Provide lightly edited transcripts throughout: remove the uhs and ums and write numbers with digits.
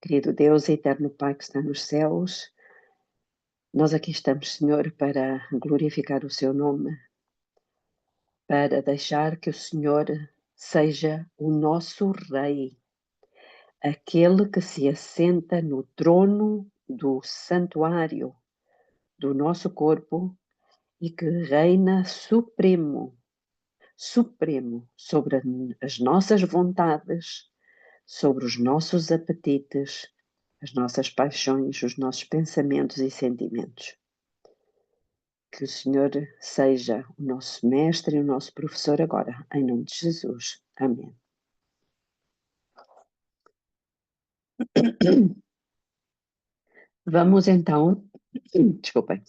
Querido Deus, eterno Pai que está nos céus, nós aqui estamos, Senhor, para glorificar o Seu nome, para deixar que o Senhor seja o nosso Rei, aquele que se assenta no trono do santuário do nosso corpo e que reina supremo sobre as nossas vontades, sobre os nossos apetites, as nossas paixões, os nossos pensamentos e sentimentos. Que o Senhor seja o nosso mestre e o nosso professor agora, em nome de Jesus. Amém. Vamos então, desculpem,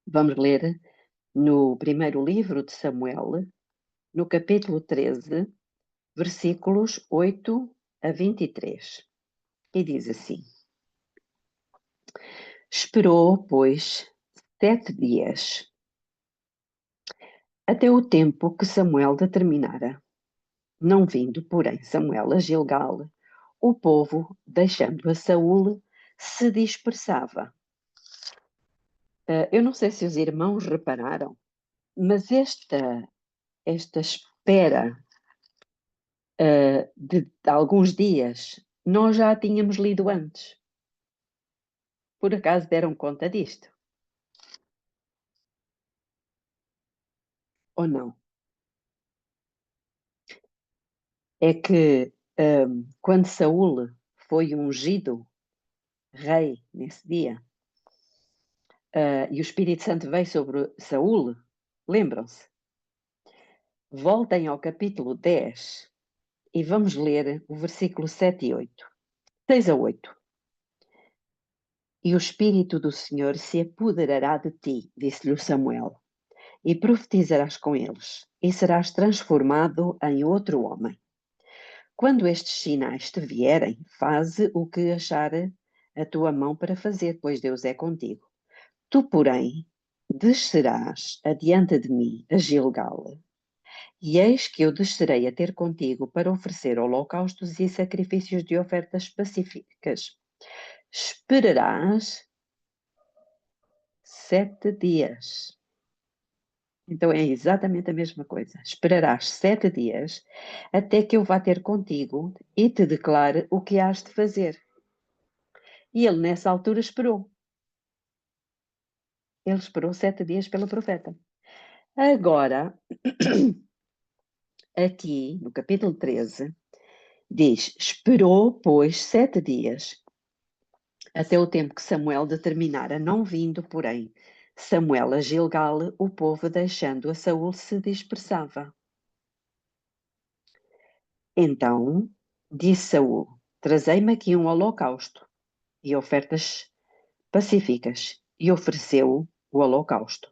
vamos ler no primeiro livro de Samuel, no capítulo 13, versículos 8 a 23. E diz assim: Esperou, pois, 7 dias, até o tempo que Samuel determinara. Não vindo, porém, Samuel a Gilgal, o povo, deixando a Saúl, se dispersava. Eu não sei se os irmãos repararam, mas esta espera de alguns dias, nós já a tínhamos lido antes. Por acaso deram conta disto? Ou não? É que quando Saúl foi ungido rei nesse dia, e o Espírito Santo veio sobre Saúl, lembram-se? Voltem ao capítulo 10 e vamos ler o versículo 7 e 8. 6 a 8. E o Espírito do Senhor se apoderará de ti, disse-lhe Samuel, e profetizarás com eles, e serás transformado em outro homem. Quando estes sinais te vierem, faze o que achar a tua mão para fazer, pois Deus é contigo. Tu, porém, descerás adiante de mim a Gilgal, e eis que eu descerei a ter contigo para oferecer holocaustos e sacrifícios de ofertas pacíficas. Esperarás 7 dias. Então é exatamente a mesma coisa. Esperarás 7 dias até que eu vá ter contigo e te declare o que has de fazer. E ele nessa altura esperou. Ele esperou 7 dias pelo profeta. Agora, aqui no capítulo 13, diz: Esperou, pois, 7 dias, até o tempo que Samuel determinara, não vindo, porém, Samuel a Gilgal, o povo, deixando a Saúl, se dispersava. Então disse Saúl: Trazei-me aqui um holocausto e ofertas pacíficas, e ofereceu o holocausto.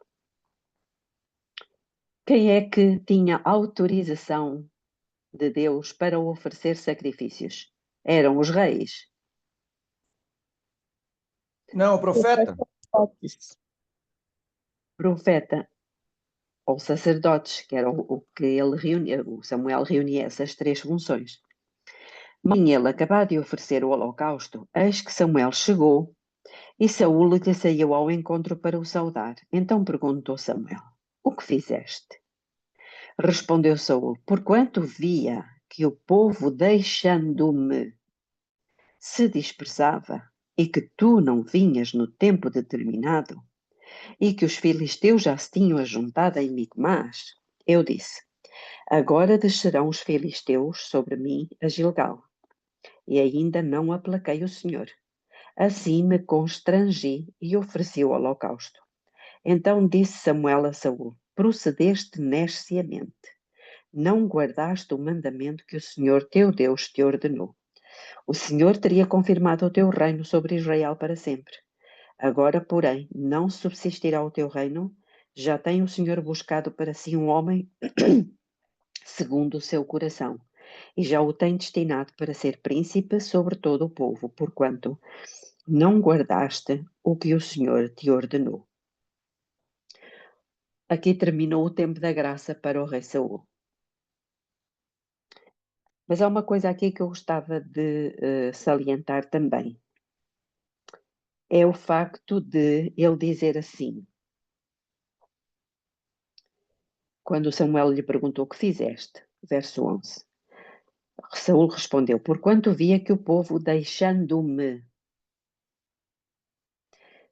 Quem é que tinha autorização de Deus para oferecer sacrifícios? Eram os reis. Não, o profeta. Profeta ou sacerdotes, que era o que ele reunia, o Samuel reunia essas 3 funções. Mas ele acabado de oferecer o holocausto, eis que Samuel chegou e Saúl lhe saiu ao encontro para o saudar. Então perguntou Samuel: O que fizeste? Respondeu Saúl: Porquanto via que o povo, deixando-me, se dispersava e que tu não vinhas no tempo determinado, e que os filisteus já se tinham ajuntado em Micmas, eu disse: Agora descerão os filisteus sobre mim a Gilgal. E ainda não aplaquei o Senhor. Assim me constrangi e ofereci o holocausto. Então disse Samuel a Saúl: Procedeste nesciamente. Não guardaste o mandamento que o Senhor teu Deus te ordenou. O Senhor teria confirmado o teu reino sobre Israel para sempre. Agora, porém, não subsistirá o teu reino. Já tem o Senhor buscado para si um homem segundo o seu coração, e já o tem destinado para ser príncipe sobre todo o povo, porquanto não guardaste o que o Senhor te ordenou. Aqui terminou o tempo da graça para o rei Saul. Mas há uma coisa aqui que eu gostava de salientar também. É o facto de ele dizer assim, quando Samuel lhe perguntou o que fizeste, verso 11. Saul respondeu, porquanto via que o povo, deixando-me,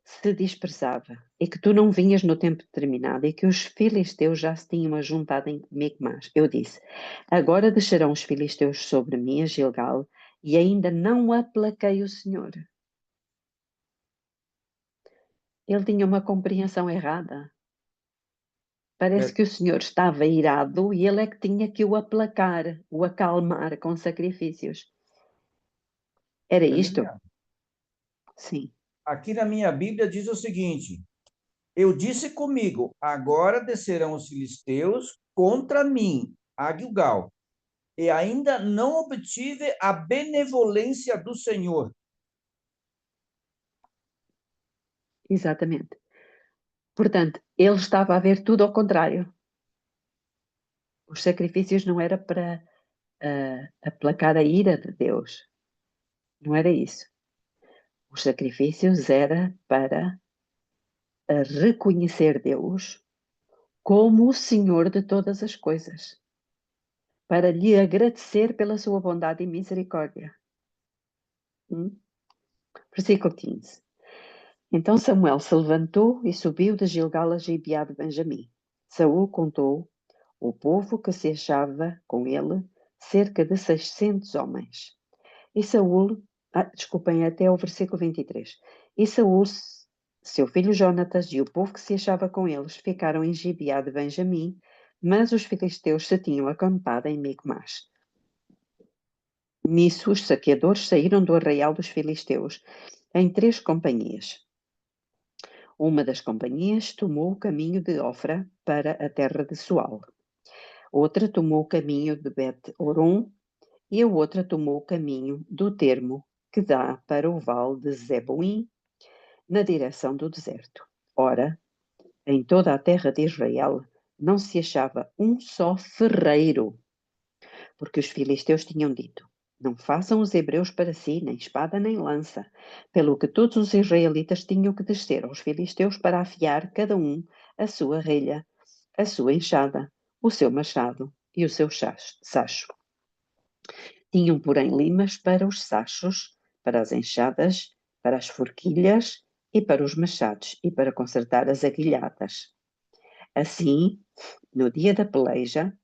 se dispersava, e que tu não vinhas no tempo determinado, e que os filisteus já se tinham ajuntado em Micmas. Eu disse, agora descerão os filisteus sobre mim a Gilgal, e ainda não aplaquei o Senhor. Ele tinha uma compreensão errada. Parece que o Senhor estava irado e ele é que tinha que o aplacar, o acalmar com sacrifícios. Era isto? Lilian, Sim. aqui na minha Bíblia diz o seguinte: eu disse comigo, agora descerão os filisteus contra mim, a Gilgal, e ainda não obtive a benevolência do Senhor. Exatamente. Portanto, ele estava a ver tudo ao contrário. Os sacrifícios não era para aplacar a ira de Deus. Não era isso. Os sacrifícios era para reconhecer Deus como o Senhor de todas as coisas, para lhe agradecer pela sua bondade e misericórdia. Versículo 15. Então Samuel se levantou e subiu de Gilgal a Gibeá de Benjamim. Saul contou o povo que se achava com ele, cerca de 600 homens. E Saul, desculpem, até o versículo 23. E Saul, seu filho Jonatas e o povo que se achava com eles ficaram em Gibeá de Benjamim, mas os filisteus se tinham acampado em Micmas. Nisso os saqueadores saíram do arraial dos filisteus em 3 companhias. Uma das companhias tomou o caminho de Ofra para a terra de Sual. Outra tomou o caminho de Bet-Oron e a outra tomou o caminho do termo que dá para o vale de Zeboim, na direção do deserto. Ora, em toda a terra de Israel não se achava um só ferreiro, porque os filisteus tinham dito, não façam os hebreus para si nem espada nem lança, pelo que todos os israelitas tinham que descer aos filisteus para afiar cada um a sua relha, a sua enxada, o seu machado e o seu sacho. Tinham, porém, limas para os sachos, para as enxadas, para as forquilhas e para os machados e para consertar as aguilhadas. Assim, no dia da peleja,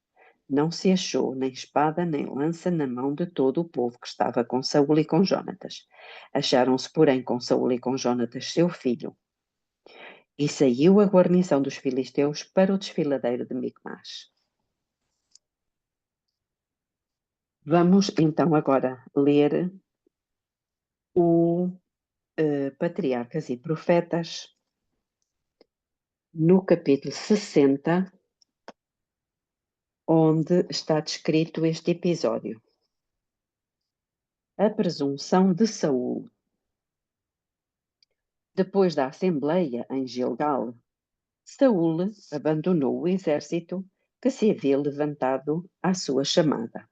não se achou nem espada nem lança na mão de todo o povo que estava com Saul e com Jonatas. Acharam-se, porém, com Saul e com Jonatas, seu filho. E saiu a guarnição dos filisteus para o desfiladeiro de Micmas. Vamos então agora ler o Patriarcas e Profetas no capítulo 60, onde está descrito este episódio. A presunção de Saul. Depois da assembleia em Gilgal, Saul abandonou o exército que se havia levantado à sua chamada,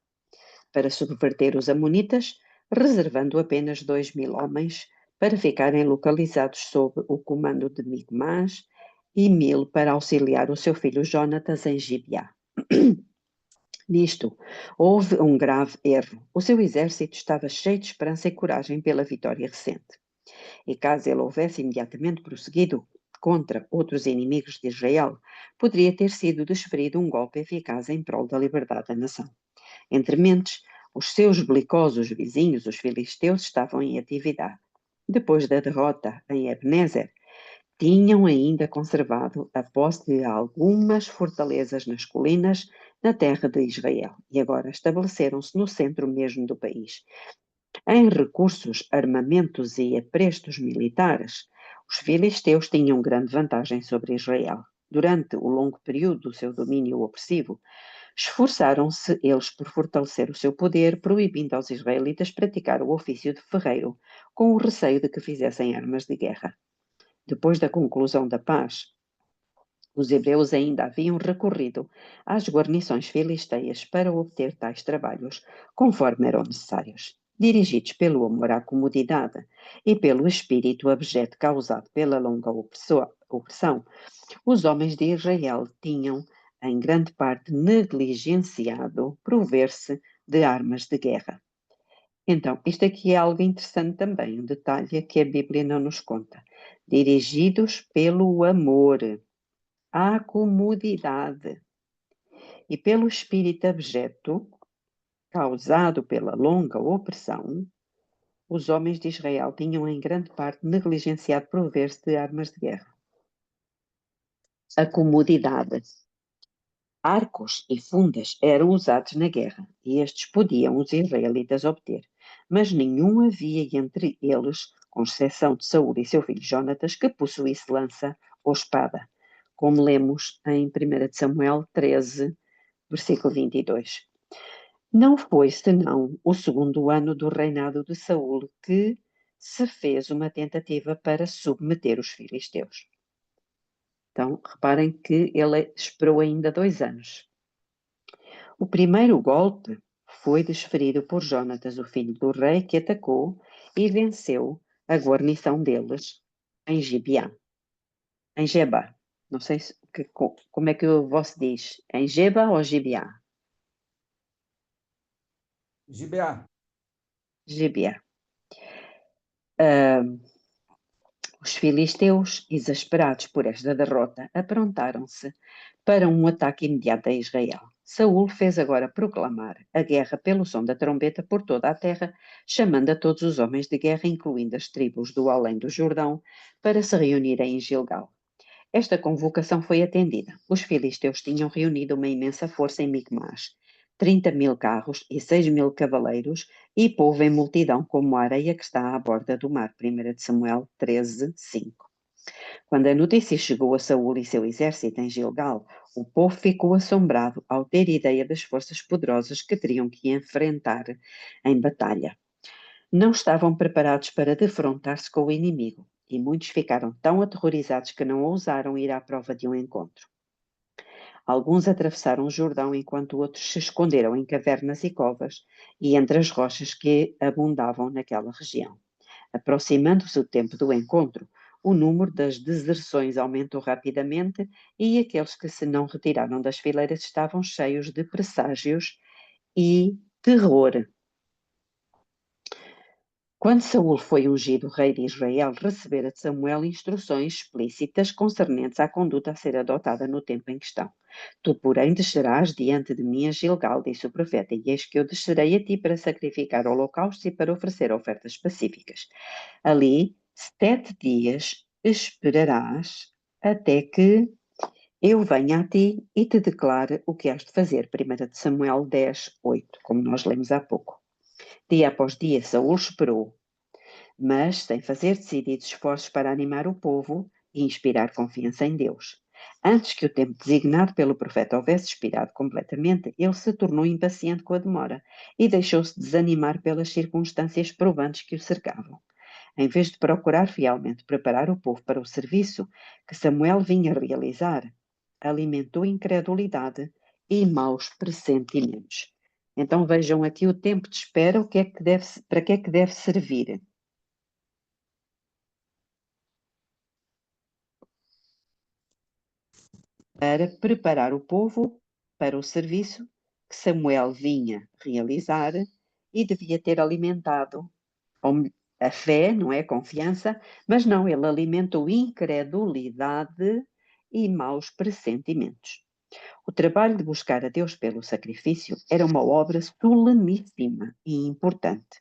para subverter os amonitas, reservando apenas 2.000 homens para ficarem localizados sob o comando de Micmas e 1.000 para auxiliar o seu filho Jonatas em Gibeá. Nisto, houve um grave erro. O seu exército estava cheio de esperança e coragem pela vitória recente. E caso ele houvesse imediatamente prosseguido contra outros inimigos de Israel, poderia ter sido desferido um golpe eficaz em prol da liberdade da nação. Entre mentes, os seus belicosos vizinhos, os filisteus, estavam em atividade. Depois da derrota em Ebenezer, tinham ainda conservado a posse de algumas fortalezas nas colinas na terra de Israel e agora estabeleceram-se no centro mesmo do país. Em recursos, armamentos e aprestos militares, os filisteus tinham grande vantagem sobre Israel. Durante o longo período do seu domínio opressivo, esforçaram-se eles por fortalecer o seu poder, proibindo aos israelitas praticar o ofício de ferreiro, com o receio de que fizessem armas de guerra. Depois da conclusão da paz, Os hebreus ainda haviam recorrido às guarnições filisteias para obter tais trabalhos, conforme eram necessários. Dirigidos pelo amor à comodidade e pelo espírito abjeto causado pela longa opressão, os homens de Israel tinham, em grande parte, negligenciado prover-se de armas de guerra. Então, isto aqui é algo interessante também, um detalhe que a Bíblia não nos conta. Dirigidos pelo amor à comodidade e pelo espírito abjeto causado pela longa opressão, os homens de Israel tinham em grande parte negligenciado prover-se de armas de guerra. A comodidade. Arcos e fundas eram usados na guerra e estes podiam os israelitas obter, mas nenhum havia entre eles, com exceção de Saul e seu filho Jonatas, que possuísse lança ou espada, como lemos em 1 Samuel 13, versículo 22. Não foi senão o segundo ano do reinado de Saul que se fez uma tentativa para submeter os filisteus. Então, reparem que ele esperou ainda 2 anos. O primeiro golpe foi desferido por Jonatas, o filho do rei, que atacou e venceu a guarnição deles em Gibeá. Em Geba. Não sei como é que o vosso diz. Em Geba ou Gibeá? Gibeá. Gibeá. Os filisteus, exasperados por esta derrota, aprontaram-se para um ataque imediato a Israel. Saul fez agora proclamar a guerra pelo som da trombeta por toda a terra, chamando a todos os homens de guerra, incluindo as tribos do além do Jordão, para se reunirem em Gilgal. Esta convocação foi atendida. Os filisteus tinham reunido uma imensa força em Micmas, 30.000 carros e 6.000 cavaleiros, e povo em multidão como a areia que está à borda do mar. 1 Samuel 13, 5. Quando a notícia chegou a Saul e seu exército em Gilgal, o povo ficou assombrado ao ter ideia das forças poderosas que teriam que enfrentar em batalha. Não estavam preparados para defrontar-se com o inimigo, e muitos ficaram tão aterrorizados que não ousaram ir à prova de um encontro. Alguns atravessaram o Jordão enquanto outros se esconderam em cavernas e covas e entre as rochas que abundavam naquela região. Aproximando-se o tempo do encontro, o número das deserções aumentou rapidamente e aqueles que se não retiraram das fileiras estavam cheios de presságios e terror. Quando Saul foi ungido rei de Israel, recebera de Samuel instruções explícitas concernentes à conduta a ser adotada no tempo em questão. Tu, porém, descerás diante de mim a Gilgal, disse o profeta, e eis que eu descerei a ti para sacrificar holocaustos e para oferecer ofertas pacíficas. Ali, 7 dias esperarás até que eu venha a ti e te declare o que has de fazer. 1 Samuel 10, 8, como nós lemos há pouco. Dia após dia, Saul esperou, mas sem fazer decididos esforços para animar o povo e inspirar confiança em Deus. Antes que o tempo designado pelo profeta houvesse expirado completamente, ele se tornou impaciente com a demora e deixou-se desanimar pelas circunstâncias provantes que o cercavam. Em vez de procurar fielmente preparar o povo para o serviço que Samuel vinha realizar, alimentou incredulidade e maus pressentimentos. Então vejam aqui o tempo de espera, para que é que deve servir? Para preparar o povo para o serviço que Samuel vinha realizar e devia ter alimentado a fé, não é? A confiança, mas não, ele alimentou incredulidade e maus pressentimentos. O trabalho de buscar a Deus pelo sacrifício era uma obra soleníssima e importante,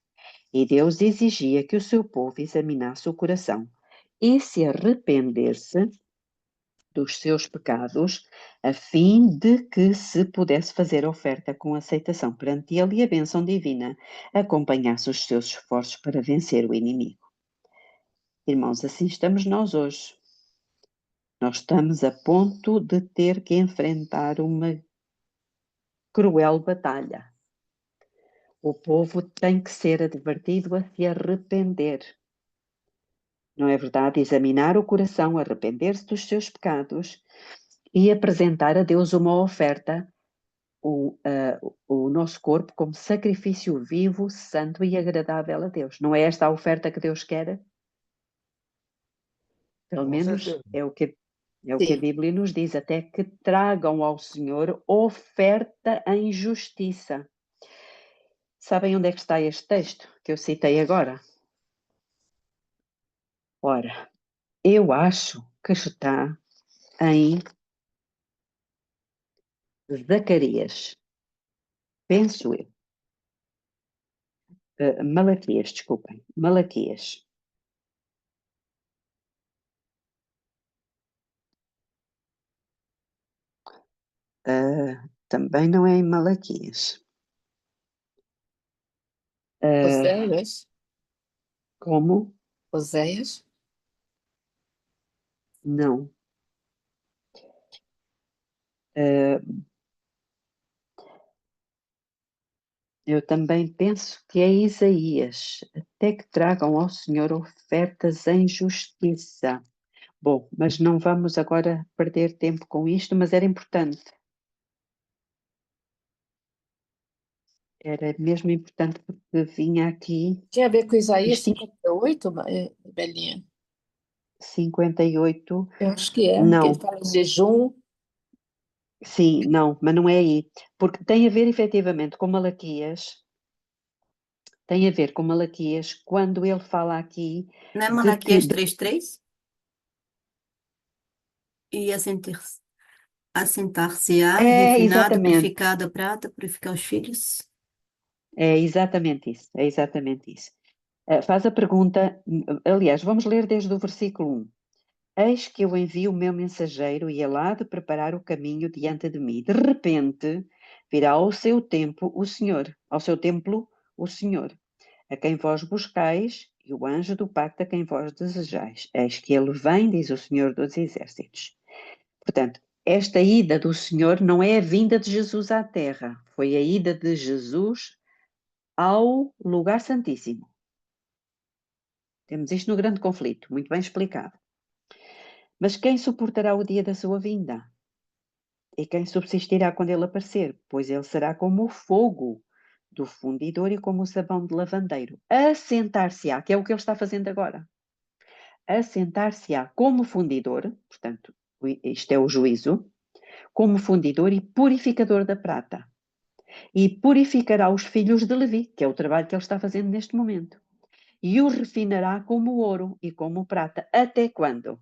e Deus exigia que o seu povo examinasse o coração e se arrependesse dos seus pecados, a fim de que se pudesse fazer oferta com aceitação perante ele e a bênção divina acompanhasse os seus esforços para vencer o inimigo. Irmãos, assim estamos nós hoje. Nós estamos a ponto de ter que enfrentar uma cruel batalha. O povo tem que ser advertido a se arrepender. Não é verdade? Examinar o coração, arrepender-se dos seus pecados e apresentar a Deus uma oferta, o nosso corpo como sacrifício vivo, santo e agradável a Deus. Não é esta a oferta que Deus quer? Pelo Com menos certeza. é o que a Sim. Bíblia nos diz, até que tragam ao Senhor oferta em justiça. Sabem onde é que está este texto que eu citei agora? Ora, eu acho que está em Zacarias, penso eu. Malaquias, desculpem, Malaquias. Também não é em Malaquias. Oséias? Como? Oséias? Não. Uh, eu também penso que é Isaías, até que tragam ao Senhor ofertas em justiça. Bom, mas não vamos agora perder tempo com isto, mas era importante. Era mesmo importante porque vinha aqui Tinha a ver com Isaías isto 58, Belinha? 58. Eu acho que é, que ele Não, fala de jejum. sim, não, mas não é aí. Porque tem a ver efetivamente com Malaquias, tem a ver com Malaquias quando ele fala aqui Não é de que. Malaquias 3:3? E assentar-se-á, É refinado, exatamente, purificado a prata, purificar os filhos. é exatamente isso, é exatamente isso. Faz a pergunta, aliás, vamos ler desde o versículo 1. Eis que eu envio o meu mensageiro e ele há de preparar o caminho diante de mim. De repente, virá ao seu templo o Senhor, a quem vós buscais, e o anjo do pacto a quem vós desejais. Eis que ele vem, diz o Senhor dos Exércitos. Portanto, esta ida do Senhor não é a vinda de Jesus à terra, foi a ida de Jesus ao lugar santíssimo. Temos isto no grande conflito, muito bem explicado. Mas quem suportará o dia da sua vinda? E quem subsistirá quando ele aparecer? Pois ele será como o fogo do fundidor e como o sabão de lavandeiro. Assentar-se-á, que é o que ele está fazendo agora. Assentar-se-á como fundidor, portanto, isto é o juízo, como fundidor e purificador da prata. E purificará os filhos de Levi, que é o trabalho que ele está fazendo neste momento. E os refinará como ouro e como prata. Até quando?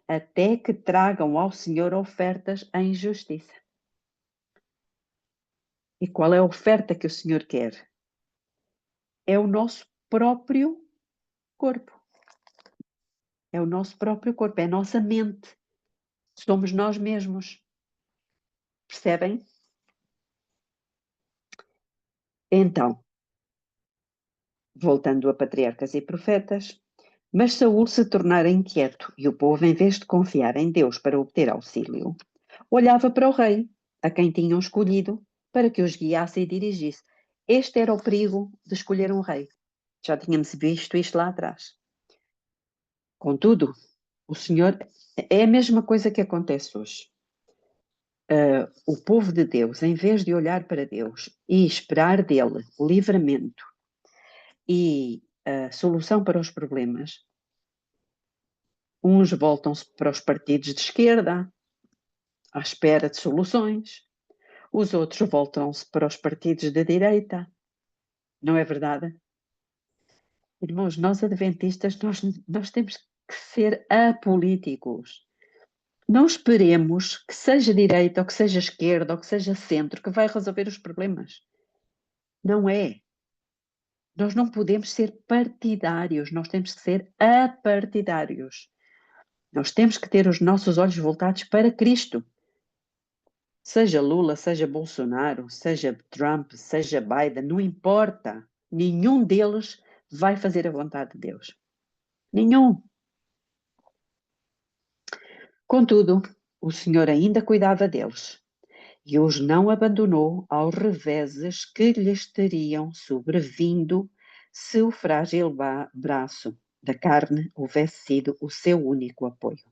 Até que tragam ao Senhor ofertas em justiça. E qual é a oferta que o Senhor quer? É o nosso próprio corpo. É o nosso próprio corpo, é a nossa mente. Somos nós mesmos. Percebem? Então, voltando a patriarcas e profetas, mas Saul se tornara inquieto e o povo, em vez de confiar em Deus para obter auxílio, olhava para o rei, a quem tinham escolhido, para que os guiasse e dirigisse. Este era o perigo de escolher um rei. Já tínhamos visto isto lá atrás. Contudo, o Senhor é a mesma coisa que acontece hoje. O povo de Deus, em vez de olhar para Deus e esperar dele o livramento e a solução para os problemas, uns voltam-se para os partidos de esquerda, à espera de soluções, os outros voltam-se para os partidos de direita. Não é verdade? Irmãos, nós adventistas, nós temos que ser apolíticos. Não esperemos que seja direita, ou que seja esquerda, ou que seja centro, que vai resolver os problemas. Não é. Nós não podemos ser partidários, nós temos que ser apartidários. Nós temos que ter os nossos olhos voltados para Cristo. Seja Lula, seja Bolsonaro, seja Trump, seja Biden, não importa. Nenhum deles vai fazer a vontade de Deus. Nenhum. Contudo, o Senhor ainda cuidava deles e os não abandonou aos reveses que lhes teriam sobrevindo se o frágil braço da carne houvesse sido o seu único apoio.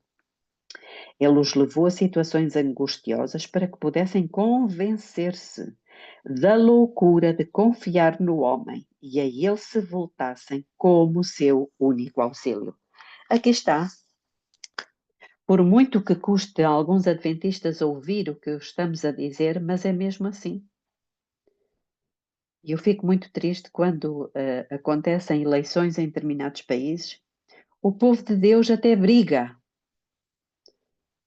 Ele os levou a situações angustiosas para que pudessem convencer-se da loucura de confiar no homem e a ele se voltassem como seu único auxílio. Aqui está. Por muito que custe a alguns adventistas ouvir o que estamos a dizer, mas é mesmo assim. Eu fico muito triste quando acontecem eleições em determinados países. O povo de Deus até briga,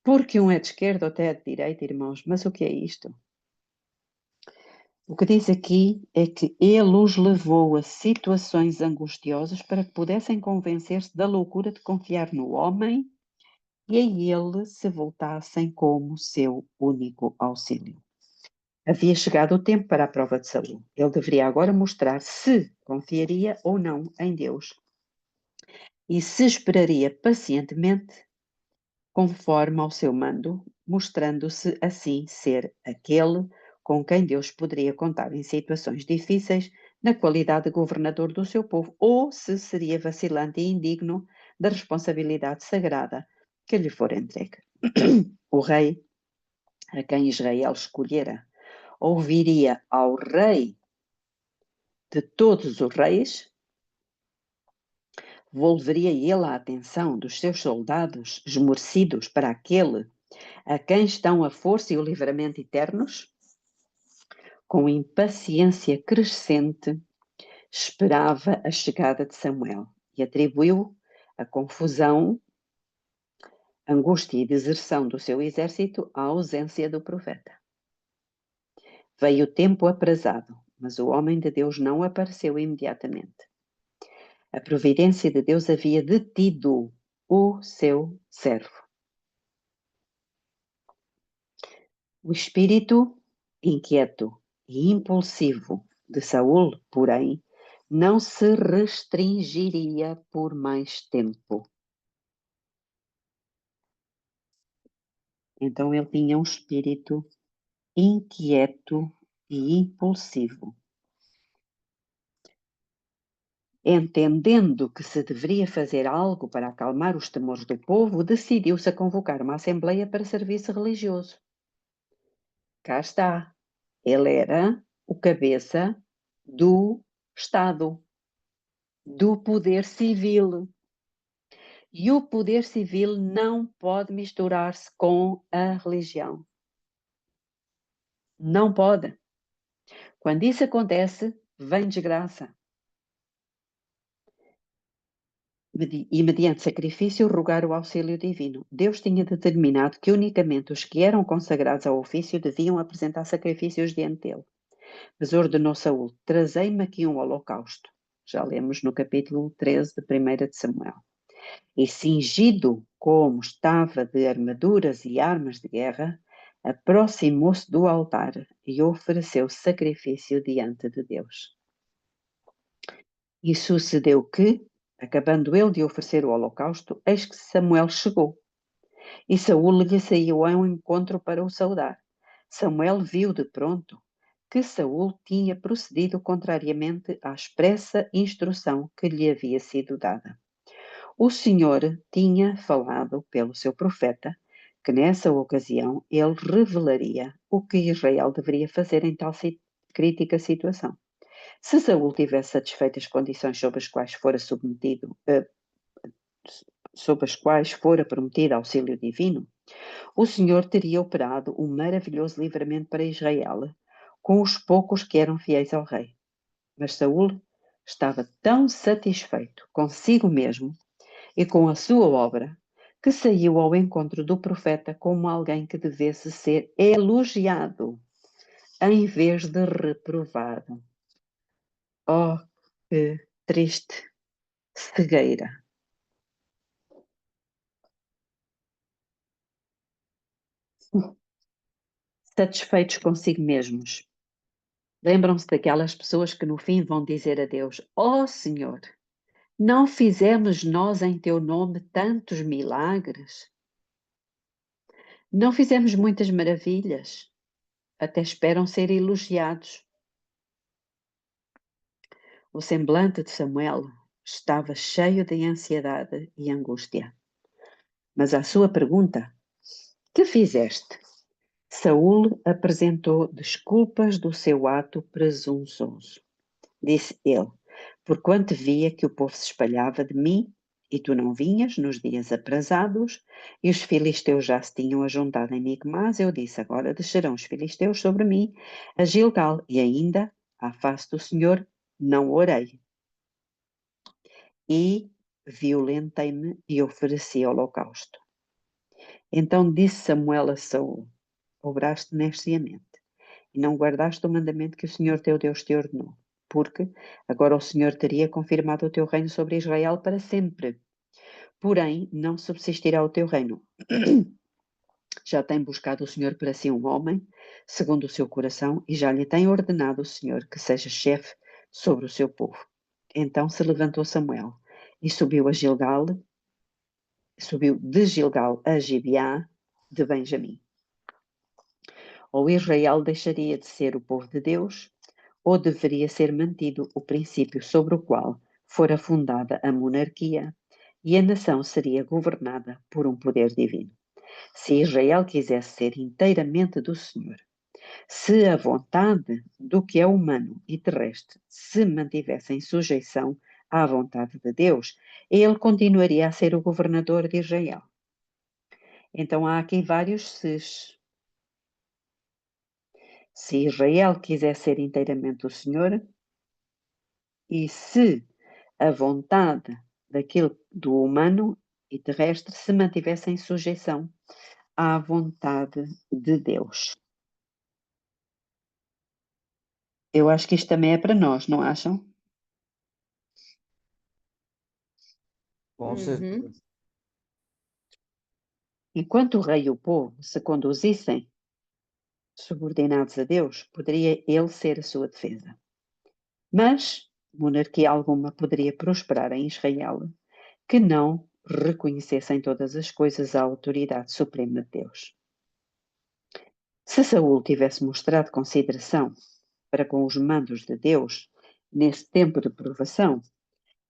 porque um é de esquerda ou até é de direita, irmãos. Mas o que é isto? O que diz aqui é que ele os levou a situações angustiosas para que pudessem convencer-se da loucura de confiar no homem e a ele se voltassem como seu único auxílio. Havia chegado o tempo para a prova de Saul. Ele deveria agora mostrar se confiaria ou não em Deus e se esperaria pacientemente conforme ao seu mando, mostrando-se assim ser aquele com quem Deus poderia contar em situações difíceis na qualidade de governador do seu povo, ou se seria vacilante e indigno da responsabilidade sagrada que lhe for entregue. O rei, a quem Israel escolhera, ouviria ao rei de todos os reis, volveria ele a atenção dos seus soldados esmorecidos para aquele a quem estão a força e o livramento eternos? Com impaciência crescente, esperava a chegada de Samuel e atribuiu a confusão, angústia e deserção do seu exército à ausência do profeta. Veio o tempo aprazado, mas o homem de Deus não apareceu imediatamente. A providência de Deus havia detido o seu servo. O espírito inquieto e impulsivo de Saul, porém, não se restringiria por mais tempo. Então ele tinha um espírito inquieto e impulsivo. Entendendo que se deveria fazer algo para acalmar os temores do povo, decidiu-se a convocar uma assembleia para serviço religioso. Cá está. Ele era o cabeça do Estado, do poder civil. E o poder civil não pode misturar-se com a religião. Não pode. Quando isso acontece, vem desgraça. E mediante sacrifício rogar o auxílio divino. Deus tinha determinado que unicamente os que eram consagrados ao ofício deviam apresentar sacrifícios diante dele. Mas ordenou Saul: trazei-me aqui um holocausto. Já lemos no capítulo 13 de 1 de Samuel. E cingido como estava de armaduras e armas de guerra, aproximou-se do altar e ofereceu sacrifício diante de Deus. E sucedeu que, acabando ele de oferecer o holocausto, eis que Samuel chegou. E Saul lhe saiu ao encontro para o saudar. Samuel viu de pronto que Saul tinha procedido contrariamente à expressa instrução que lhe havia sido dada. O Senhor tinha falado pelo seu profeta que nessa ocasião ele revelaria o que Israel deveria fazer em tal crítica situação. Se Saul tivesse satisfeito as condições sob as quais fora prometido auxílio divino, o Senhor teria operado um maravilhoso livramento para Israel, com os poucos que eram fiéis ao rei. Mas Saul estava tão satisfeito consigo mesmo e com a sua obra, que saiu ao encontro do profeta como alguém que devesse ser elogiado, em vez de reprovado. Oh, que triste cegueira! Satisfeitos consigo mesmos. Lembram-se daquelas pessoas que no fim vão dizer a Deus: ó Senhor, não fizemos nós em teu nome tantos milagres? Não fizemos muitas maravilhas? Até esperam ser elogiados. O semblante de Samuel estava cheio de ansiedade e angústia. Mas à sua pergunta, Que fizeste? Saul apresentou desculpas do seu ato presunçoso. Disse ele, porquanto via que o povo se espalhava de mim, e tu não vinhas nos dias aprazados, e os filisteus já se tinham ajuntado em Micmas, eu disse, agora descerão os filisteus sobre mim a Gilgal, e ainda, à face do Senhor, não orei. E violentei-me e ofereci holocausto. Então disse Samuel a Saul, obraste nesciamente, e não guardaste o mandamento que o Senhor teu Deus te ordenou, porque agora o Senhor teria confirmado o teu reino sobre Israel para sempre. Porém, não subsistirá o teu reino. Já tem buscado o Senhor para si um homem, segundo o seu coração, e já lhe tem ordenado o Senhor que seja chefe sobre o seu povo. Então se levantou Samuel e subiu de Gilgal a Gibeá de Benjamim. Ou Israel deixaria de ser o povo de Deus, ou deveria ser mantido o princípio sobre o qual fora fundada a monarquia, e a nação seria governada por um poder divino. Se Israel quisesse ser inteiramente do Senhor, se a vontade do que é humano e terrestre se mantivesse em sujeição à vontade de Deus, ele continuaria a ser o governador de Israel. Então há aqui vários ses. Se Israel quiser ser inteiramente o Senhor, e se a vontade daquilo do humano e terrestre se mantivesse em sujeição à vontade de Deus. Eu acho que isto também é para nós, não acham? Com certeza. Enquanto o rei e o povo se conduzissem subordinados a Deus, poderia ele ser a sua defesa. Mas monarquia alguma poderia prosperar em Israel que não reconhecessem todas as coisas a autoridade suprema de Deus. Se Saul tivesse mostrado consideração para com os mandos de Deus nesse tempo de provação,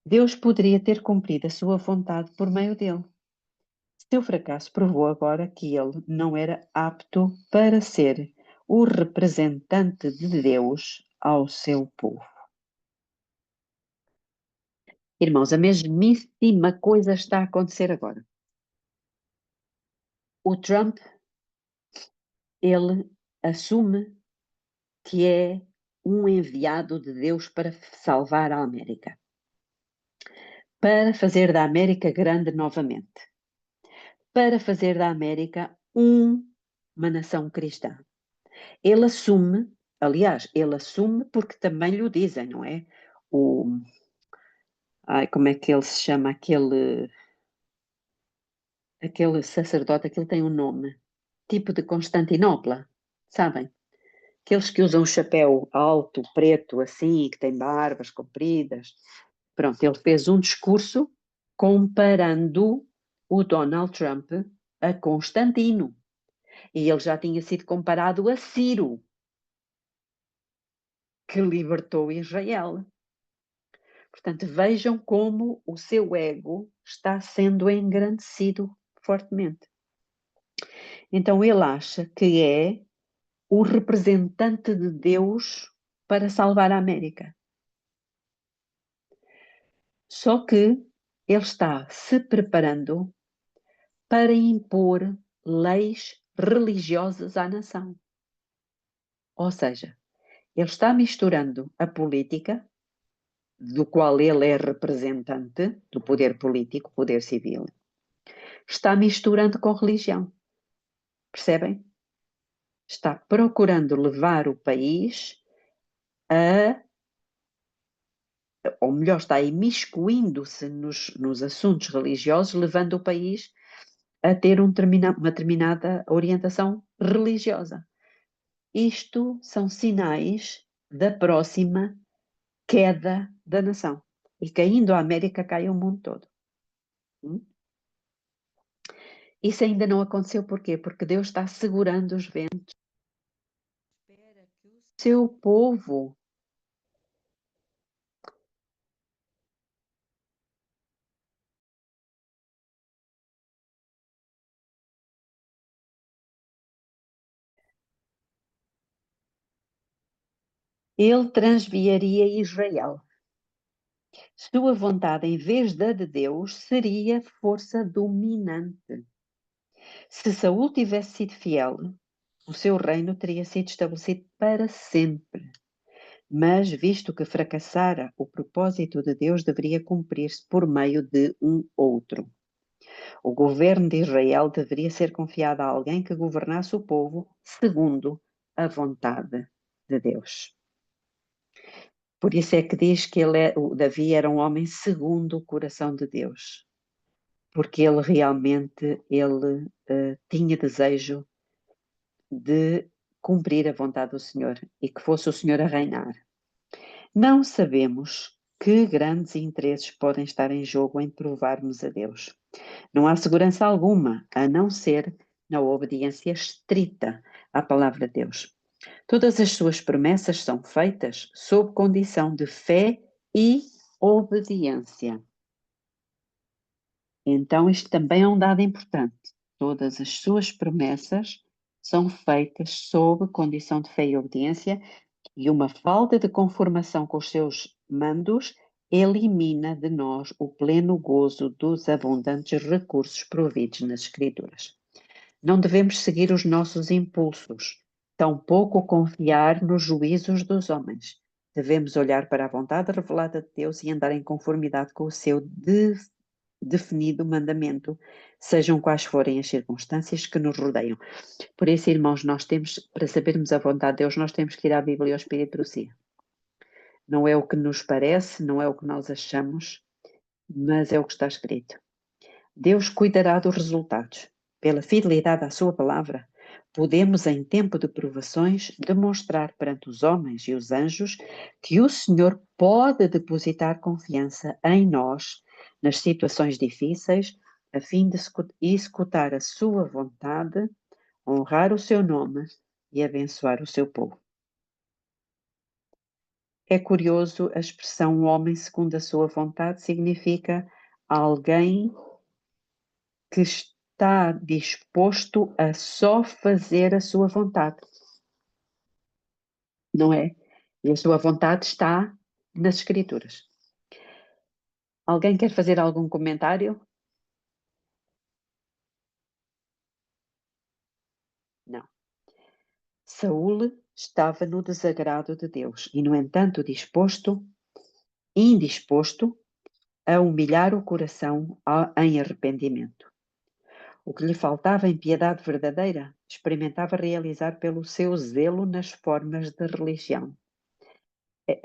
Deus poderia ter cumprido a sua vontade por meio dele. Seu fracasso provou agora que ele não era apto para ser o representante de Deus ao seu povo. Irmãos, a mesmíssima coisa está a acontecer agora. O Trump, ele assume que é um enviado de Deus para salvar a América, para fazer da América grande novamente, para fazer da América uma nação cristã. Ele assume, aliás, ele assume porque também lhe o dizem, não é? Como é que ele se chama? Aquele sacerdote, aquele tem um nome, tipo de Constantinopla, sabem? Aqueles que usam um chapéu alto, preto, assim, que têm barbas compridas. Pronto, ele fez um discurso comparando o Donald Trump a Constantino. E ele já tinha sido comparado a Ciro, que libertou Israel. Portanto, vejam como o seu ego está sendo engrandecido fortemente. Então, ele acha que é o representante de Deus para salvar a América. Só que ele está se preparando para impor leis religiosas à nação. Ou seja, ele está misturando a política, do qual ele é representante, do poder político, poder civil, está misturando com religião. Percebem? Está procurando levar o país ou melhor, está imiscuindo-se nos assuntos religiosos, levando o país a ter uma determinada orientação religiosa. Isto são sinais da próxima queda da nação. E caindo a América, cai o mundo todo. Isso ainda não aconteceu porquê? Porque Deus está segurando os ventos. Espera que o seu povo ele transviaria Israel. Sua vontade, em vez da de Deus, seria força dominante. Se Saul tivesse sido fiel, o seu reino teria sido estabelecido para sempre. Mas, visto que fracassara, o propósito de Deus deveria cumprir-se por meio de um outro. O governo de Israel deveria ser confiado a alguém que governasse o povo segundo a vontade de Deus. Por isso é que diz que o Davi era um homem segundo o coração de Deus, porque ele realmente tinha desejo de cumprir a vontade do Senhor e que fosse o Senhor a reinar. Não sabemos que grandes interesses podem estar em jogo em provarmos a Deus. Não há segurança alguma, a não ser na obediência estrita à palavra de Deus. Todas as suas promessas são feitas sob condição de fé e obediência. Então, isto também é um dado importante. Todas as suas promessas são feitas sob condição de fé e obediência, e uma falta de conformação com os seus mandos elimina de nós o pleno gozo dos abundantes recursos providos nas Escrituras. Não devemos seguir os nossos impulsos, tampouco confiar nos juízos dos homens. Devemos olhar para a vontade revelada de Deus e andar em conformidade com o seu definido mandamento, sejam quais forem as circunstâncias que nos rodeiam. Por isso, irmãos, nós temos, para sabermos a vontade de Deus, nós temos que ir à Bíblia e ao Espírito por si. Não é o que nos parece, não é o que nós achamos, mas é o que está escrito. Deus cuidará dos resultados. Pela fidelidade à sua palavra, podemos, em tempo de provações, demonstrar perante os homens e os anjos que o Senhor pode depositar confiança em nós nas situações difíceis, a fim de executar a sua vontade, honrar o seu nome e abençoar o seu povo. É curioso, a expressão homem segundo a sua vontade significa alguém que está disposto a só fazer a sua vontade. Não é? E a sua vontade está nas Escrituras. Alguém quer fazer algum comentário? Não. Saul estava no desagrado de Deus e, no entanto, indisposto a humilhar o coração em arrependimento. O que lhe faltava em piedade verdadeira, experimentava realizar pelo seu zelo nas formas de religião.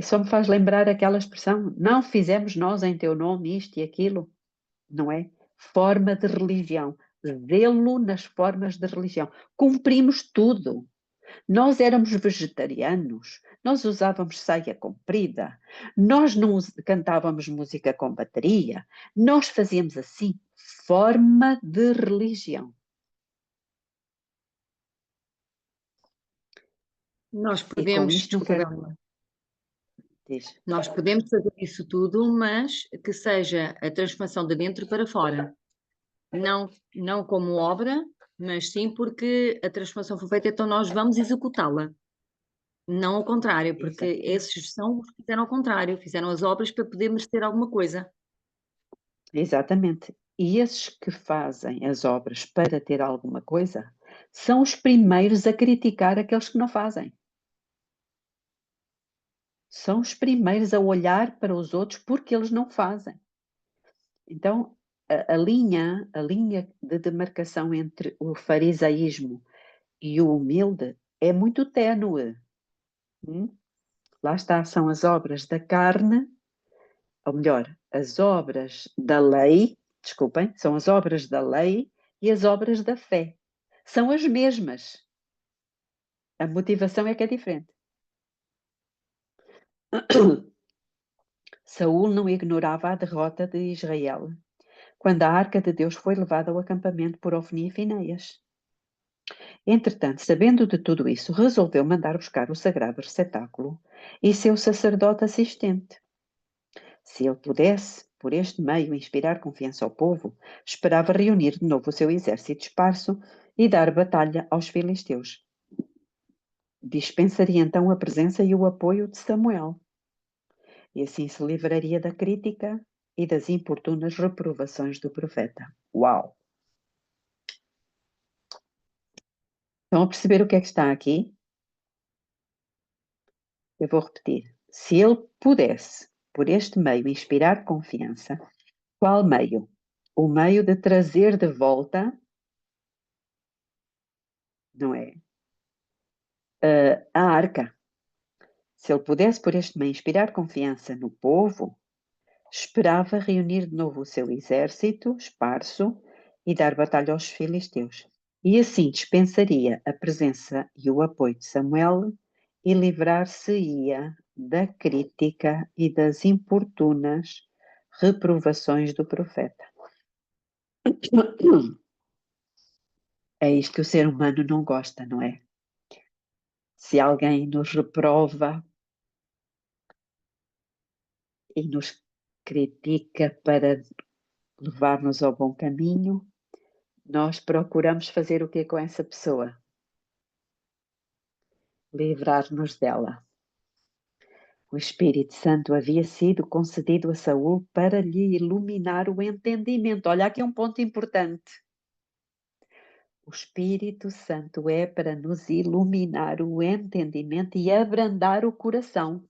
Só me faz lembrar aquela expressão, não fizemos nós em teu nome isto e aquilo, não é? Forma de religião, zelo nas formas de religião. Cumprimos tudo. Nós éramos vegetarianos, nós usávamos saia comprida, nós não cantávamos música com bateria, nós fazíamos assim, forma de religião. Nós E com podemos, isto não desculpa, quero... Bela, Diz. nós podemos fazer isso tudo, mas que seja a transformação de dentro para fora. Não como obra, mas sim porque a transformação foi feita, então nós vamos executá-la. Não ao contrário, porque esses são os que fizeram ao contrário, fizeram as obras para poder merecer alguma coisa. Exatamente. E esses que fazem as obras para ter alguma coisa são os primeiros a criticar aqueles que não fazem. São os primeiros a olhar para os outros porque eles não fazem. Então, a linha de demarcação entre o farisaísmo e o humilde é muito ténue. Lá está, são as obras da carne, ou melhor, as obras da lei, desculpem, são as obras da lei e as obras da fé. São as mesmas. A motivação é que é diferente. Saul não ignorava a derrota de Israel quando a arca de Deus foi levada ao acampamento por Ofni e Finéias. Entretanto, sabendo de tudo isso, resolveu mandar buscar o sagrado receptáculo e seu sacerdote assistente. Se ele pudesse, por este meio, inspirar confiança ao povo, esperava reunir de novo o seu exército esparso e dar batalha aos filisteus. dispensaria então a presença e o apoio de Samuel, e assim se livraria da crítica e das importunas reprovações do profeta. Uau! Estão a perceber o que é que está aqui? Eu vou repetir. Se ele pudesse, por este meio, inspirar confiança, qual meio? O meio de trazer de volta, não é? A arca. Se ele pudesse, por este meio, inspirar confiança no povo, esperava reunir de novo o seu exército esparso e dar batalha aos filisteus. E assim dispensaria a presença e o apoio de Samuel e livrar-se-ia da crítica e das importunas reprovações do profeta. É isto que o ser humano não gosta, não é? Se alguém nos reprova e nos critica para levar-nos ao bom caminho, nós procuramos fazer o que com essa pessoa? Livrar-nos dela. O Espírito Santo havia sido concedido a Saul para lhe iluminar o entendimento. Olha, aqui é um ponto importante. O Espírito Santo é para nos iluminar o entendimento e abrandar o coração.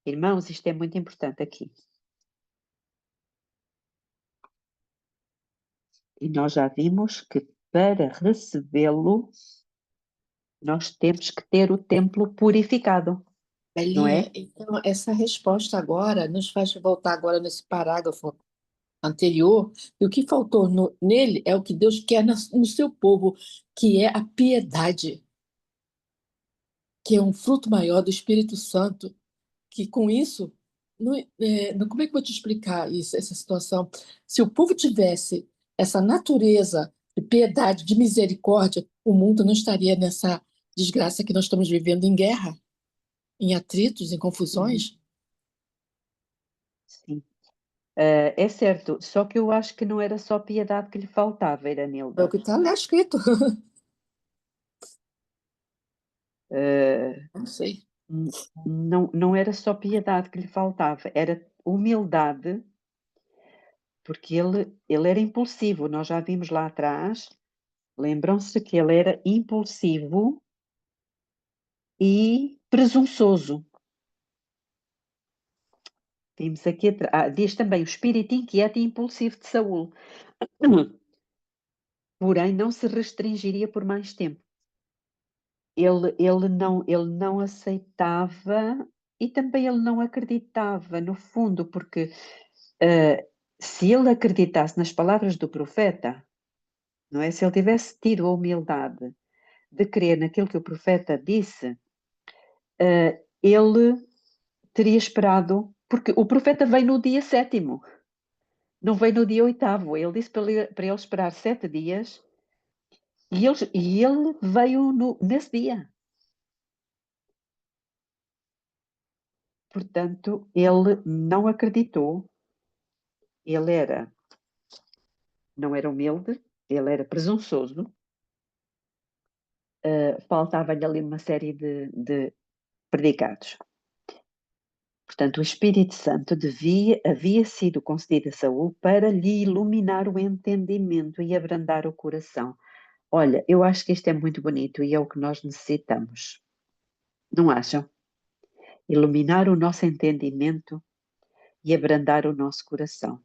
Irmãos, isto é muito importante aqui. E nós já vimos que para recebê-lo, nós temos que ter o templo purificado, não Belinha, é? então essa resposta agora nos faz voltar agora nesse parágrafo anterior, e o que faltou nele é o que Deus quer no seu povo, que é a piedade, que é um fruto maior do Espírito Santo, que com isso, como é que eu vou te explicar isso, essa situação? Se o povo tivesse essa natureza de piedade, de misericórdia, o mundo não estaria nessa desgraça que nós estamos vivendo em guerra, em atritos, em confusões. Sim. É certo, só que eu acho que não era só piedade que lhe faltava, É o Iranilda. que está lá escrito. Uh, Não sei. não era só piedade que lhe faltava, era humildade, porque ele era impulsivo. Nós já vimos lá atrás, lembram-se que ele era impulsivo e presunçoso. Vimos aqui, diz também o espírito inquieto e impulsivo de Saul. Porém, não se restringiria por mais tempo. Ele não aceitava e também ele não acreditava, no fundo, porque se ele acreditasse nas palavras do profeta, não é? Se ele tivesse tido a humildade de crer naquilo que o profeta disse, ele teria esperado, porque o profeta veio no dia 7º, não veio no dia 8º. Ele disse para ele esperar 7 dias e ele veio nesse dia. Portanto, ele não acreditou, não era humilde, ele era presunçoso, faltava-lhe ali uma série de predicados. Portanto, o Espírito Santo havia sido concedido a Saul para lhe iluminar o entendimento e abrandar o coração. Olha, eu acho que isto é muito bonito e é o que nós necessitamos. Não acham? Iluminar o nosso entendimento e abrandar o nosso coração.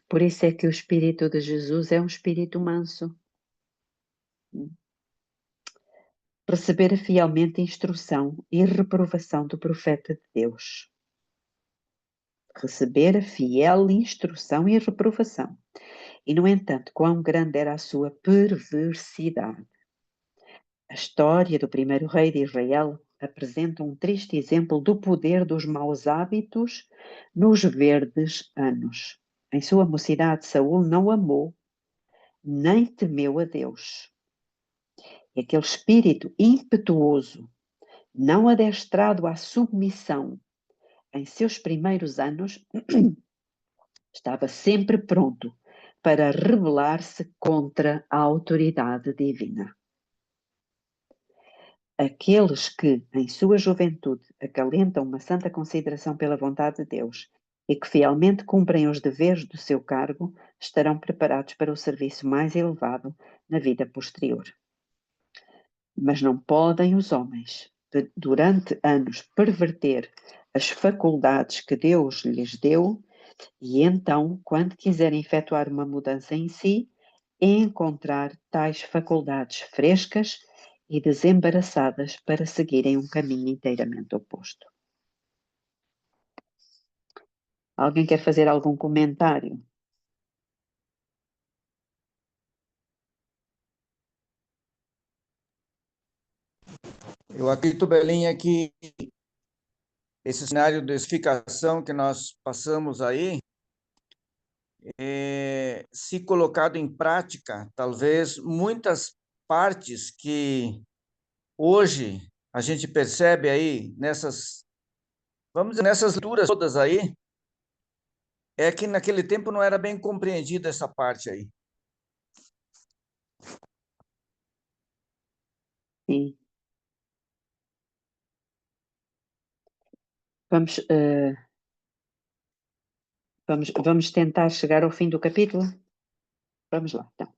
Por isso é que o Espírito de Jesus é um Espírito manso. Receber fielmente a instrução e reprovação do profeta de Deus. Receber a fiel instrução e reprovação. E, no entanto, quão grande era a sua perversidade. A história do primeiro rei de Israel apresenta um triste exemplo do poder dos maus hábitos nos verdes anos. Em sua mocidade, Saul não amou nem temeu a Deus. E aquele espírito impetuoso, não adestrado à submissão em seus primeiros anos, estava sempre pronto para rebelar-se contra a autoridade divina. Aqueles que, em sua juventude, acalentam uma santa consideração pela vontade de Deus e que fielmente cumprem os deveres do seu cargo, estarão preparados para o serviço mais elevado na vida posterior. Mas não podem os homens, durante anos, perverter as faculdades que Deus lhes deu e então, quando quiserem efetuar uma mudança em si, encontrar tais faculdades frescas e desembaraçadas para seguirem um caminho inteiramente oposto. Alguém quer fazer algum comentário? Eu acredito, Belinha, que esse cenário de edificação que nós passamos aí, se colocado em prática, talvez muitas partes que hoje a gente percebe aí nessas, vamos dizer, nessas leituras todas aí, é que naquele tempo não era bem compreendida essa parte aí. Sim. Vamos tentar chegar ao fim do capítulo? Vamos lá, então.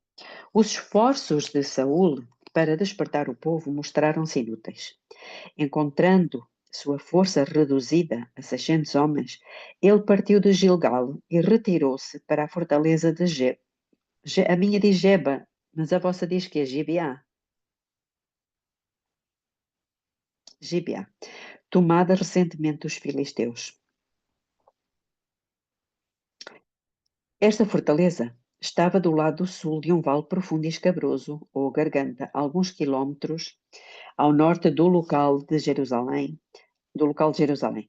Os esforços de Saul para despertar o povo mostraram-se inúteis. Encontrando sua força reduzida a 600 homens, ele partiu de Gilgal e retirou-se para a fortaleza de a minha diz Geba, mas a vossa diz que é Gibeá. Gibeá, tomada recentemente dos filisteus. Esta fortaleza estava do lado sul de um vale profundo e escabroso, ou garganta, alguns quilómetros ao norte do local de Jerusalém.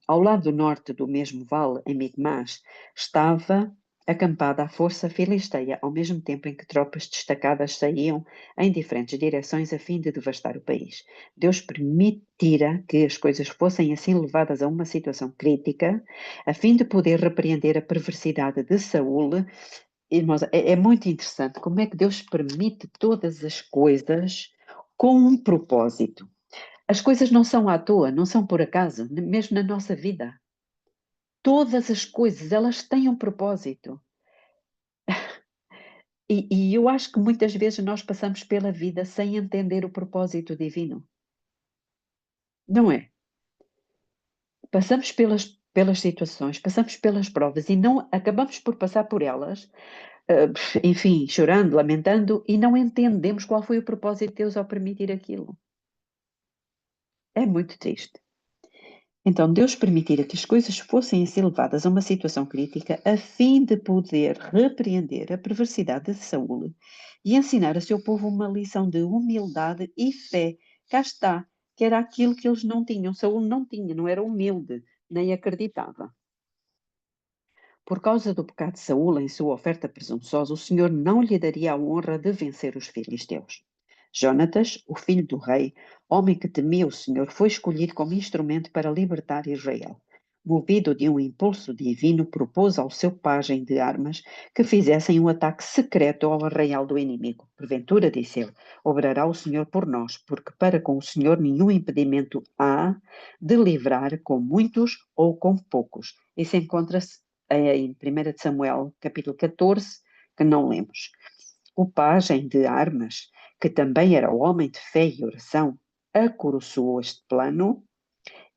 Ao lado norte do mesmo vale, em Micmas, estava acampada a força filisteia, ao mesmo tempo em que tropas destacadas saíam em diferentes direções a fim de devastar o país. Deus permitira que as coisas fossem assim levadas a uma situação crítica, a fim de poder repreender a perversidade de Saul. Irmãos, é muito interessante como é que Deus permite todas as coisas com um propósito. As coisas não são à toa, não são por acaso, mesmo na nossa vida. Todas as coisas, elas têm um propósito. E eu acho que muitas vezes nós passamos pela vida sem entender o propósito divino. Não é? Passamos pelas situações, passamos pelas provas e não acabamos por passar por elas, enfim, chorando, lamentando, e não entendemos qual foi o propósito de Deus ao permitir aquilo. É muito triste. Então, Deus permitira que as coisas fossem assim levadas a uma situação crítica a fim de poder repreender a perversidade de Saul e ensinar a seu povo uma lição de humildade e fé. Cá está, que era aquilo que eles não tinham. Saul não tinha, não era humilde, nem acreditava. Por causa do pecado de Saul em sua oferta presunçosa, o Senhor não lhe daria a honra de vencer os filisteus. Jonatas, o filho do rei, homem que temia o Senhor, foi escolhido como instrumento para libertar Israel. Movido de um impulso divino, propôs ao seu pajem de armas que fizessem um ataque secreto ao arraial do inimigo. Porventura, disse ele, obrará o Senhor por nós, porque para com o Senhor nenhum impedimento há de livrar com muitos ou com poucos. Isso encontra-se em 1 Samuel, capítulo 14, que não lemos. O pajem de armas, que também era homem de fé e oração, acoroçoou este plano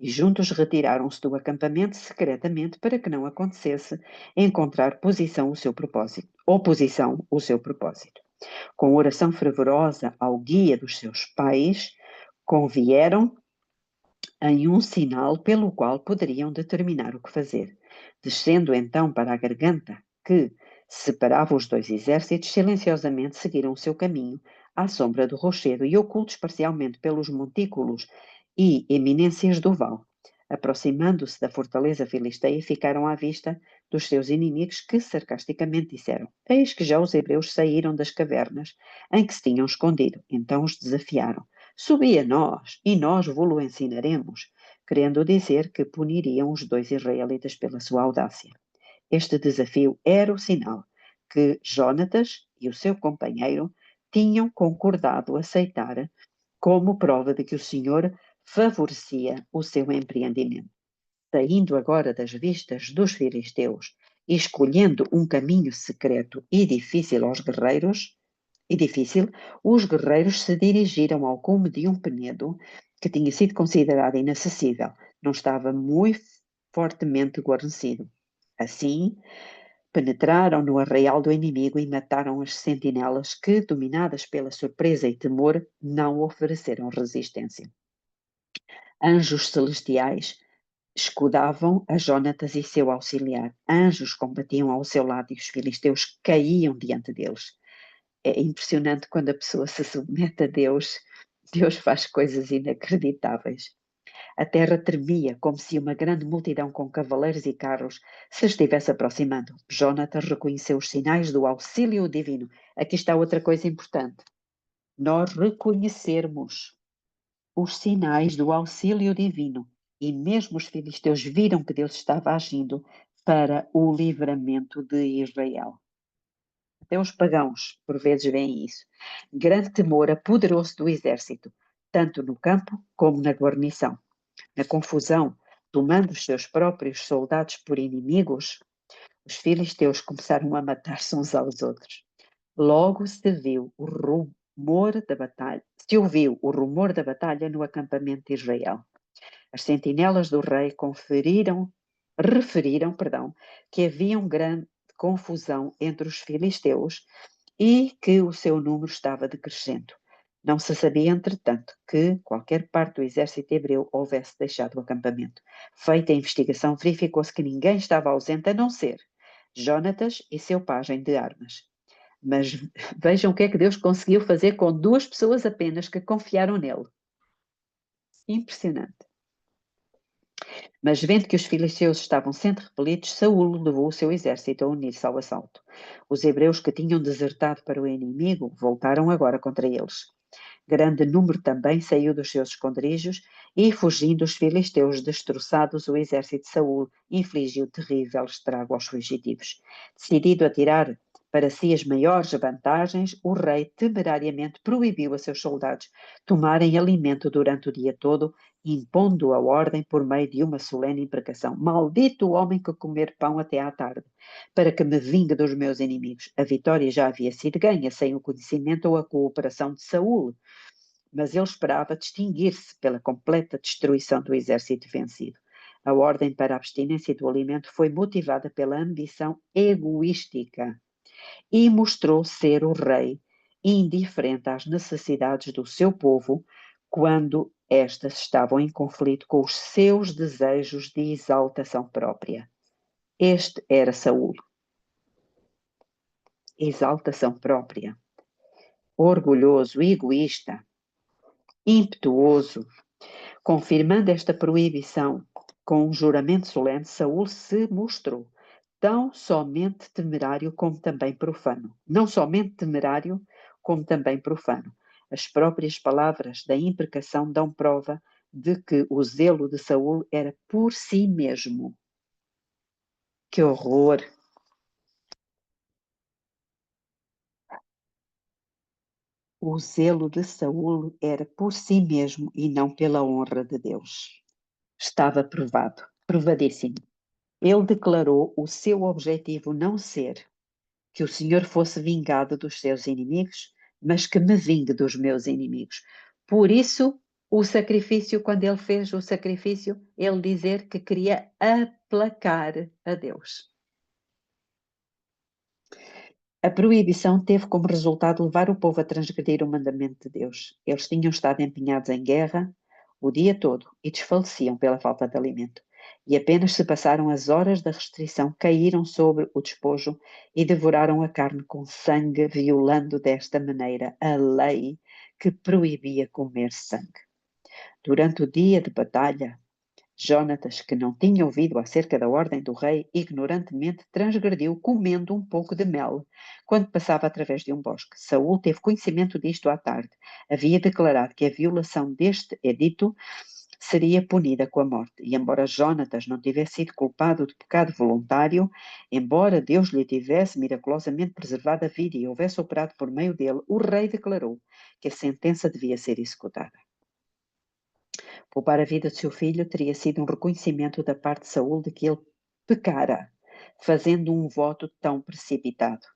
e juntos retiraram-se do acampamento secretamente para que não acontecesse encontrar oposição o seu propósito. Com oração fervorosa ao guia dos seus pais, convieram em um sinal pelo qual poderiam determinar o que fazer. Descendo então para a garganta que separava os dois exércitos, silenciosamente seguiram o seu caminho à sombra do rochedo e ocultos parcialmente pelos montículos e eminências do vale. Aproximando-se da fortaleza filisteia, ficaram à vista dos seus inimigos que sarcasticamente disseram: Eis que já os hebreus saíram das cavernas em que se tinham escondido. Então os desafiaram: Subi a nós, e nós vô-lo ensinaremos, querendo dizer que puniriam os dois israelitas pela sua audácia. Este desafio era o sinal que Jonatas e o seu companheiro tinham concordado aceitar como prova de que o Senhor favorecia o seu empreendimento. Saindo agora das vistas dos filisteus e escolhendo um caminho secreto e difícil, os guerreiros se dirigiram ao cume de um penedo que tinha sido considerado inacessível, não estava muito fortemente guarnecido. Assim, penetraram no arraial do inimigo e mataram as sentinelas que, dominadas pela surpresa e temor, não ofereceram resistência. Anjos celestiais escudavam a Jónatas e seu auxiliar. Anjos combatiam ao seu lado e os filisteus caíam diante deles. É impressionante quando a pessoa se submete a Deus, Deus faz coisas inacreditáveis. A terra tremia, como se uma grande multidão com cavaleiros e carros se estivesse aproximando. Jónatas reconheceu os sinais do auxílio divino. Aqui está outra coisa importante. Nós reconhecermos os sinais do auxílio divino. E mesmo os filisteus viram que Deus estava agindo para o livramento de Israel. Até os pagãos, por vezes, veem isso. Grande temor apoderou-se do exército, tanto no campo como na guarnição. Na confusão, tomando os seus próprios soldados por inimigos, os filisteus começaram a matar-se uns aos outros. Logo se ouviu o rumor da batalha no acampamento de Israel. As sentinelas do rei referiram que havia grande confusão entre os filisteus e que o seu número estava decrescendo. Não se sabia, entretanto, que qualquer parte do exército hebreu houvesse deixado o acampamento. Feita a investigação, verificou-se que ninguém estava ausente a não ser Jónatas e seu pajem de armas. Mas vejam o que é que Deus conseguiu fazer com 2 pessoas apenas que confiaram nele. Impressionante. Mas vendo que os filisteus estavam sendo repelidos, Saúl levou o seu exército a unir-se ao assalto. Os hebreus que tinham desertado para o inimigo voltaram agora contra eles. Grande número também saiu dos seus esconderijos e, fugindo os filisteus destroçados, o exército de Saúl infligiu terrível estrago aos fugitivos. Decidido a tirar para si as maiores vantagens, o rei temerariamente proibiu a seus soldados tomarem alimento durante o dia todo, impondo a ordem por meio de uma solene imprecação: maldito o homem que comer pão até à tarde, para que me vingue dos meus inimigos. A vitória já havia sido ganha sem o conhecimento ou a cooperação de Saúl, mas ele esperava distinguir-se pela completa destruição do exército vencido. A ordem para a abstinência do alimento foi motivada pela ambição egoística e mostrou ser o rei indiferente às necessidades do seu povo quando estas estavam em conflito com os seus desejos de exaltação própria. Este era Saúl. Exaltação própria. Orgulhoso, egoísta, impetuoso. Confirmando esta proibição com um juramento solene, Saúl se mostrou tão somente temerário como também profano. Não somente temerário, como também profano. As próprias palavras da imprecação dão prova de que o zelo de Saúl era por si mesmo. Que horror! O zelo de Saúl era por si mesmo e não pela honra de Deus. Estava provado, provadíssimo. Ele declarou o seu objetivo não ser que o Senhor fosse vingado dos seus inimigos, mas que me vingue dos meus inimigos. Por isso, o sacrifício, quando ele fez o sacrifício, ele dizer que queria aplacar a Deus. A proibição teve como resultado levar o povo a transgredir o mandamento de Deus. Eles tinham estado empenhados em guerra o dia todo e desfaleciam pela falta de alimento. E apenas se passaram as horas da restrição, caíram sobre o despojo e devoraram a carne com sangue, violando desta maneira a lei que proibia comer sangue. Durante o dia de batalha, Jónatas, que não tinha ouvido acerca da ordem do rei, ignorantemente transgrediu comendo um pouco de mel, quando passava através de um bosque. Saúl teve conhecimento disto à tarde. Havia declarado que a violação deste edito seria punida com a morte. E embora Jónatas não tivesse sido culpado de pecado voluntário, embora Deus lhe tivesse miraculosamente preservado a vida e houvesse operado por meio dele, o rei declarou que a sentença devia ser executada. Poupar a vida de seu filho teria sido um reconhecimento da parte de Saul de que ele pecara, fazendo um voto tão precipitado.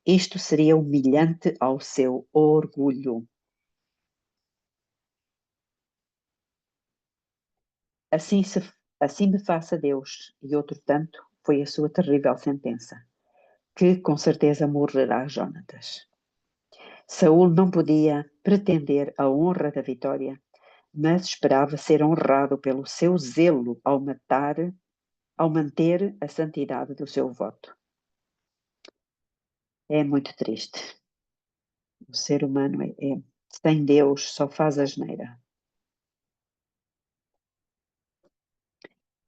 Isto seria humilhante ao seu orgulho. Assim me faça Deus, e outro tanto foi a sua terrível sentença, que com certeza morrerá Jónatas. Saul não podia pretender a honra da vitória, mas esperava ser honrado pelo seu zelo ao manter a santidade do seu voto. É muito triste. O ser humano sem Deus só faz asneira.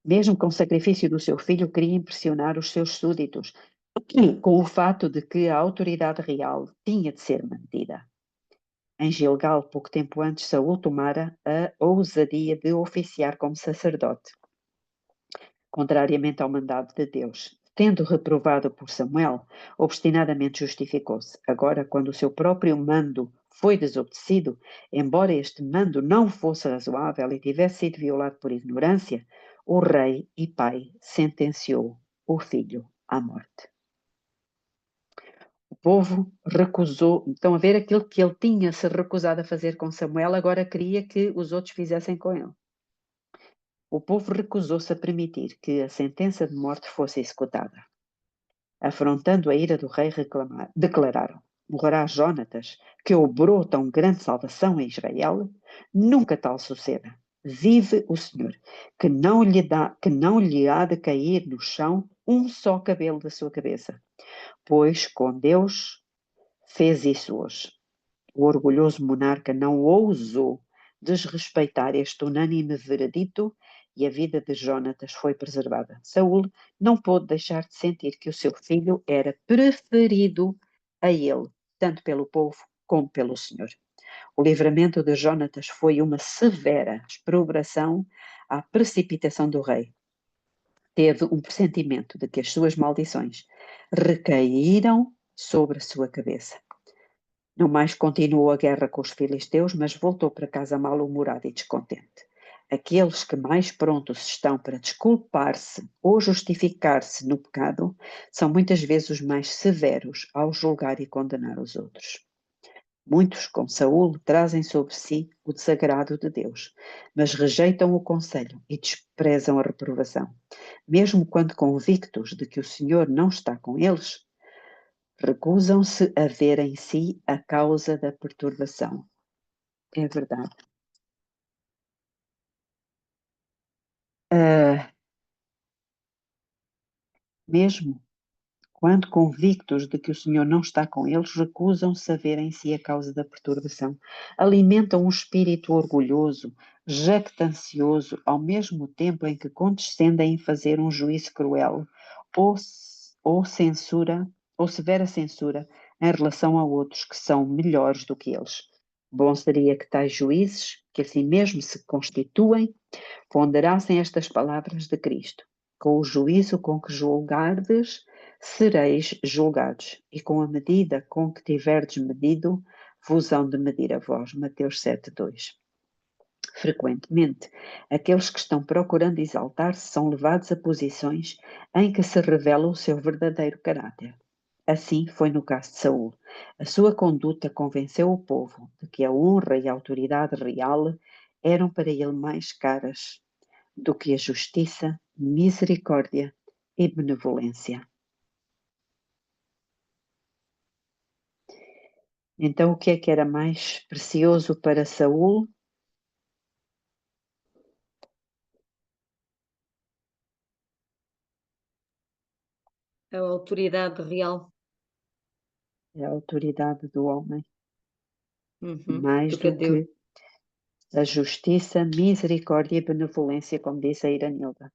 Mesmo com o sacrifício do seu filho, queria impressionar os seus súditos, com o fato de que a autoridade real tinha de ser mantida. Em Gilgal, pouco tempo antes, Saul tomara a ousadia de oficiar como sacerdote, contrariamente ao mandado de Deus. Tendo reprovado por Samuel, obstinadamente justificou-se. Agora, quando o seu próprio mando foi desobedecido, embora este mando não fosse razoável e tivesse sido violado por ignorância, o rei e pai sentenciou o filho à morte. O povo recusou, estão a ver aquilo que ele tinha se recusado a fazer com Samuel, agora queria que os outros fizessem com ele. O povo recusou-se a permitir que a sentença de morte fosse executada. Afrontando a ira do rei, declararam: morrerá Jónatas, que obrou tão grande salvação a Israel? Nunca tal suceda. Vive o Senhor, que não lhe há de cair no chão um só cabelo da sua cabeça, pois com Deus fez isso hoje. O orgulhoso monarca não ousou desrespeitar este unânime veredito e a vida de Jónatas foi preservada. Saul não pôde deixar de sentir que o seu filho era preferido a ele, tanto pelo povo como pelo Senhor. O livramento de Jónatas foi uma severa exprobração à precipitação do rei. Teve um pressentimento de que as suas maldições recaíram sobre a sua cabeça. Não mais continuou a guerra com os filisteus, mas voltou para casa mal-humorado e descontente. Aqueles que mais prontos estão para desculpar-se ou justificar-se no pecado são muitas vezes os mais severos ao julgar e condenar os outros. Muitos, com Saul, trazem sobre si o desagrado de Deus, mas rejeitam o conselho e desprezam a reprovação. Mesmo quando convictos de que o Senhor não está com eles, recusam-se a ver em si a causa da perturbação. É verdade. Mesmo quando convictos de que o Senhor não está com eles, recusam-se a ver em si a causa da perturbação. Alimentam um espírito orgulhoso, jactancioso, ao mesmo tempo em que condescendem em fazer um juízo cruel ou severa censura em relação a outros que são melhores do que eles. Bom seria que tais juízes, que assim mesmo se constituem, ponderassem estas palavras de Cristo: com o juízo com que julgardes, sereis julgados, e com a medida com que tiverdes medido, vos hão de medir a vós. Mateus 7:2. Frequentemente, aqueles que estão procurando exaltar-se são levados a posições em que se revela o seu verdadeiro caráter. Assim foi no caso de Saul. A sua conduta convenceu o povo de que a honra e a autoridade real eram para ele mais caras do que a justiça, misericórdia e benevolência. Então, o que é que era mais precioso para Saul? A autoridade real. É a autoridade do homem, Uhum. mais Do que a do Deus. que a justiça, misericórdia e benevolência, como disse a Iranilda.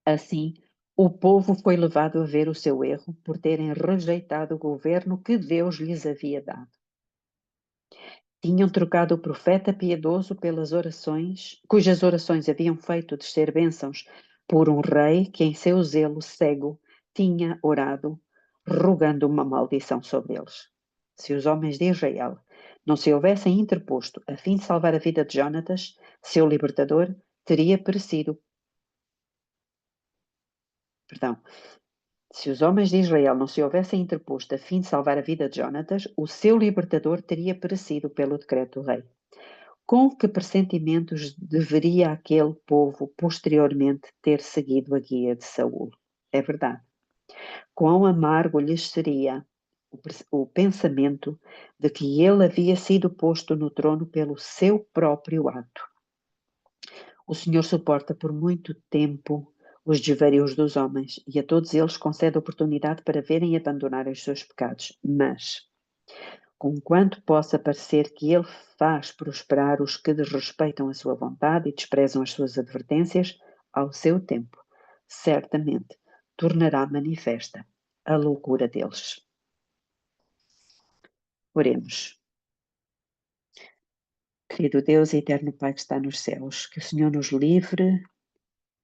Assim, o povo foi levado a ver o seu erro por terem rejeitado o governo que Deus lhes havia dado. Tinham trocado o profeta piedoso pelas orações, cujas orações haviam feito descer bênçãos, por um rei que em seu zelo cego tinha orado, rogando uma maldição sobre eles. Se os homens de Israel não se houvessem interposto a fim de salvar a vida de Jonatas, seu libertador teria perecido. Perdão. Se os homens de Israel não se houvessem interposto a fim de salvar a vida de Jonatas, o seu libertador teria perecido pelo decreto do rei. Com que pressentimentos deveria aquele povo posteriormente ter seguido a guia de Saul? É verdade. Quão amargo lhes seria o pensamento de que ele havia sido posto no trono pelo seu próprio ato. O Senhor suporta por muito tempo os desvarios dos homens e a todos eles concede oportunidade para verem e abandonar os seus pecados, mas, conquanto possa parecer que ele faz prosperar os que desrespeitam a sua vontade e desprezam as suas advertências, ao seu tempo, certamente tornará manifesta a loucura deles. Oremos. Querido Deus e eterno Pai que está nos céus, que o Senhor nos livre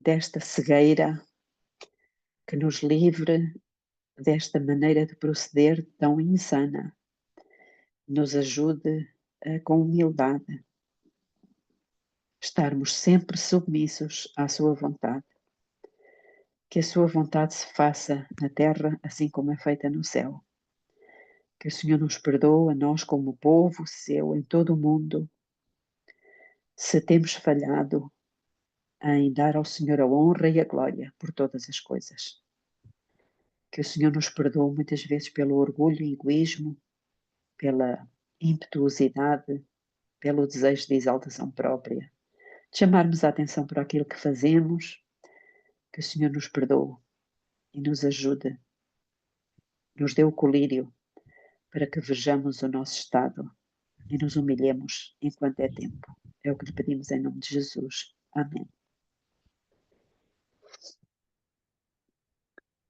desta cegueira, que nos livre desta maneira de proceder tão insana, nos ajude com humildade, estarmos sempre submissos à sua vontade, que a sua vontade se faça na terra assim como é feita no céu, que o Senhor nos perdoe a nós como povo seu em todo o mundo, se temos falhado em dar ao Senhor a honra e a glória por todas as coisas. Que o Senhor nos perdoe muitas vezes pelo orgulho e egoísmo, pela impetuosidade, pelo desejo de exaltação própria, de chamarmos a atenção para aquilo que fazemos. Que o Senhor nos perdoe e nos ajude, nos dê o colírio para que vejamos o nosso estado e nos humilhemos enquanto é tempo. É o que lhe pedimos em nome de Jesus. Amém.